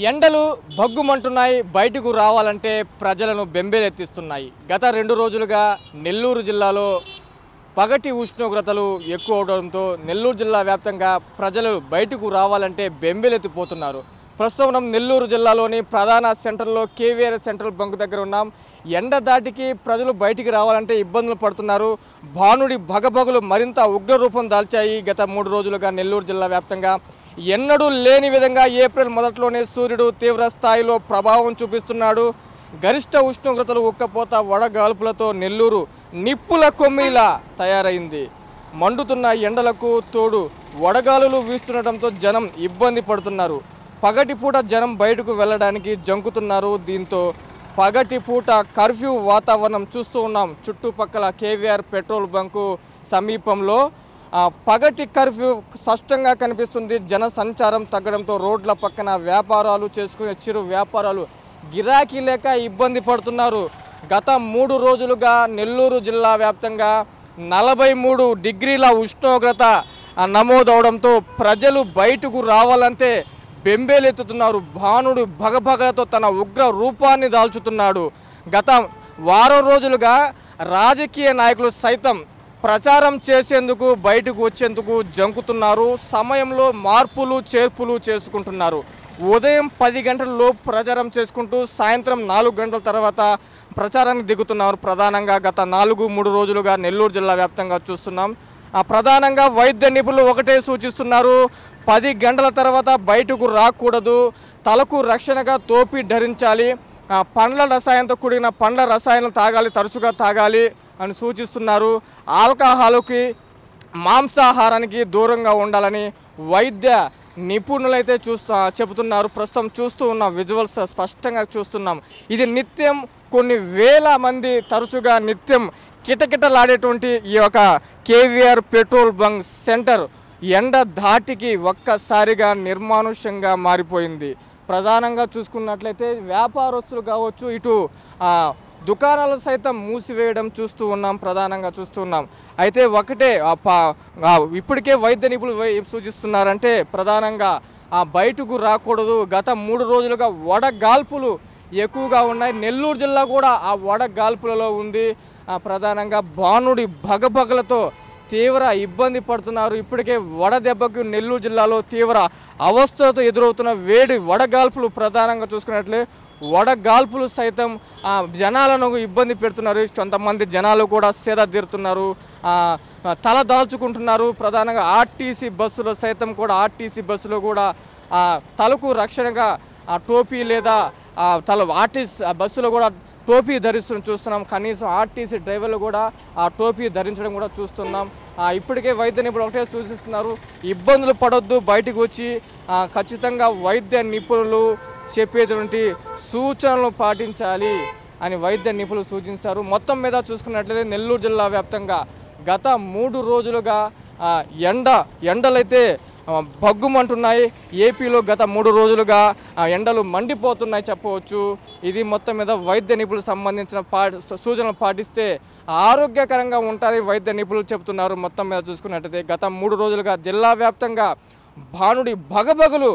ఎండలు భగ్గుమంటున్నాయి. బయటకు రావాలంటే ప్రజలను బెంబేలెత్తిస్తున్నాయి. గత 2 రోజులుగా నెల్లూరు జిల్లాలో పగటి ఉష్ణోగ్రతలు ఎక్కువ అవడంతో నెల్లూరు జిల్లా వ్యాప్తంగా ప్రజలు బయటకు రావాలంటే బెంబేలెత్తిపోతున్నారు. ప్రస్తుతం మనం నెల్లూరు జిల్లాలోని ప్రధాన సెంటర్లో కేవీఆర్ సెంట్రల్ బంక్ దగ్గర ఉన్నాం. ఎండ దాటికి ప్రజలు బయటికి రావాలంటే ఇబ్బందులు పడుతున్నారు. భానుడి భగభగులు మరింత ఉగ్రరూపం దాల్చాయి. గత 3 రోజులుగా నెల్లూరు జిల్లా వ్యాప్తంగా ఎన్నడూ లేని విధంగా ఏప్రిల్ మొదట్లోనే సూర్యుడు తీవ్ర స్థాయిలో ప్రభావం చూపిస్తున్నాడు. గరిష్ట ఉష్ణోగ్రతలు ఉక్కపోత వడగాల్పులతో నెల్లూరు నిప్పుల కొమ్మిలా తయారైంది. మండుతున్న ఎండలకు తోడు వడగాలులు వీస్తుండటంతో జనం ఇబ్బంది పడుతున్నారు. పగటిపూట జనం బయటకు వెళ్ళడానికి జంకుతున్నారు. దీంతో పగటిపూట కర్ఫ్యూ వాతావరణం చూస్తూ ఉన్నాం. చుట్టుపక్కల కేవీఆర్ పెట్రోల్ బంకు సమీపంలో పగటి కర్ఫ్యూ స్పష్టంగా కనిపిస్తుంది. జన సంచారం తగ్గడంతో రోడ్ల పక్కన వ్యాపారాలు చేసుకునే చిరు వ్యాపారాలు గిరాకీ లేక ఇబ్బంది పడుతున్నారు. గత 3 రోజులుగా నెల్లూరు జిల్లా వ్యాప్తంగా 43 డిగ్రీల ఉష్ణోగ్రత నమోదవడంతో ప్రజలు బయటకు రావాలంటే బెంబేలెత్తుతున్నారు. భానుడు భగభగలతో తన ఉగ్ర రూపాన్ని దాల్చుతున్నాడు. గత వారం రోజులుగా రాజకీయ నాయకులు సైతం ప్రచారం చేసేందుకు బయటకు వచ్చేందుకు జంకుతున్నారు. సమయంలో మార్పులు చేర్పులు చేసుకుంటున్నారు. ఉదయం 10 గంటలలోపు ప్రచారం చేసుకుంటూ సాయంత్రం 4 గంటల తర్వాత ప్రచారానికి దిగుతున్నారు. ప్రధానంగా గత 3 రోజులుగా నెల్లూరు జిల్లా వ్యాప్తంగా చూస్తున్నాం. ప్రధానంగా వైద్య నిపుణులు ఒకటే సూచిస్తున్నారు. 10 గంటల తర్వాత బయటకు రాకూడదు. తలకు రక్షణగా టోపీ ధరించాలి. పండ్ల రసాయనంతో కూడిన పండ్ల రసాయనాలు తాగాలి, తరచుగా తాగాలి అని సూచిస్తున్నారు. ఆల్కహాల్కి మాంసాహారానికి దూరంగా ఉండాలని వైద్య నిపుణులైతే చెబుతున్నారు. ప్రస్తుతం చూస్తూ ఉన్న విజువల్స్ స్పష్టంగా చూస్తున్నాం. ఇది నిత్యం కొన్ని వేల మంది తరచుగా నిత్యం కిటకిటలాడేటువంటి ఈ యొక్క కేవీఆర్ పెట్రోల్ బంక్ సెంటర్ ఎండ ధాటికి ఒక్కసారిగా నిర్మానుష్యంగా మారిపోయింది. ప్రధానంగా చూసుకున్నట్లయితే వ్యాపారస్తులు కావచ్చు, ఇటు దుకాణాలు సైతం మూసివేయడం చూస్తూ ఉన్నాం. ప్రధానంగా చూస్తూ ఉన్నాం. అయితే ఒకటే ఇప్పటికే వైద్య నిపుణులు సూచిస్తున్నారంటే ప్రధానంగా బయటకు రాకూడదు. గత 3 రోజులుగా వడగాల్పులు ఎక్కువగా ఉన్నాయి. నెల్లూరు జిల్లా కూడా ఆ వడగాల్పులలో ఉంది. ప్రధానంగా భానుడి భగభగలతో తీవ్ర ఇబ్బంది పడుతున్నారు. ఇప్పటికే వడదెబ్బకు నెల్లూరు జిల్లాలో తీవ్ర అవస్థతో ఎదురవుతున్న వేడి వడగాల్పులు ప్రధానంగా చూసుకున్నట్లే వడగాల్పులు సైతం జనాలను ఇబ్బంది పెడుతున్నారు. కొంతమంది జనాలు కూడా సేద తీరుతున్నారు, తల దాల్చుకుంటున్నారు. ప్రధానంగా ఆర్టీసీ బస్సులో కూడా తలకు రక్షణగా టోపీ లేదా ఆర్టీసీ బస్సులో కూడా టోపీ ధరిస్తూ చూస్తున్నాం. కనీసం ఆర్టీసీ డ్రైవర్లు కూడా ఆ టోపీ ధరించడం కూడా చూస్తున్నాం. ఇప్పటికే వైద్య నిపుణులు ఒకటే సూచిస్తున్నారు, ఇబ్బందులు పడొద్దు, బయటకు వచ్చి ఖచ్చితంగా వైద్య నిపుణులు చెప్పేటువంటి సూచనలు పాటించాలి అని వైద్య నిపుణులు సూచిస్తారు. మొత్తం మీద చూసుకున్నట్లయితే నెల్లూరు జిల్లా వ్యాప్తంగా గత 3 రోజులుగా ఎండలైతే భగ్గుమంటున్నాయి. ఏపీలో గత 3 రోజులుగా ఎండలు మండిపోతున్నాయి చెప్పవచ్చు. ఇది మొత్తం మీద వైద్య నిపుణులకు సంబంధించిన సూచనలు పాటిస్తే ఆరోగ్యకరంగా ఉంటారని వైద్య నిపుణులు చెబుతున్నారు. మొత్తం మీద చూసుకున్నట్టయితే గత 3 రోజులుగా జిల్లా వ్యాప్తంగా భానుడి భగభగులు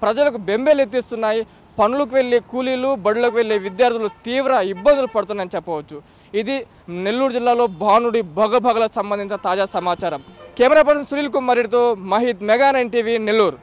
ప్రజలకు బెంబేలెత్తిస్తున్నాయి. పనులకు వెళ్ళే కూలీలు, బడులకు వెళ్ళే విద్యార్థులు తీవ్ర ఇబ్బందులు పడుతున్నాయని చెప్పవచ్చు. ఇది నెల్లూరు జిల్లాలో భానుడి భగభగలకు సంబంధించిన తాజా సమాచారం. కెమెరా పర్సన్ సునీల్ కుమార్ రెడ్డితో మహిద్, మెగా 9 టీవీ, నెల్లూరు.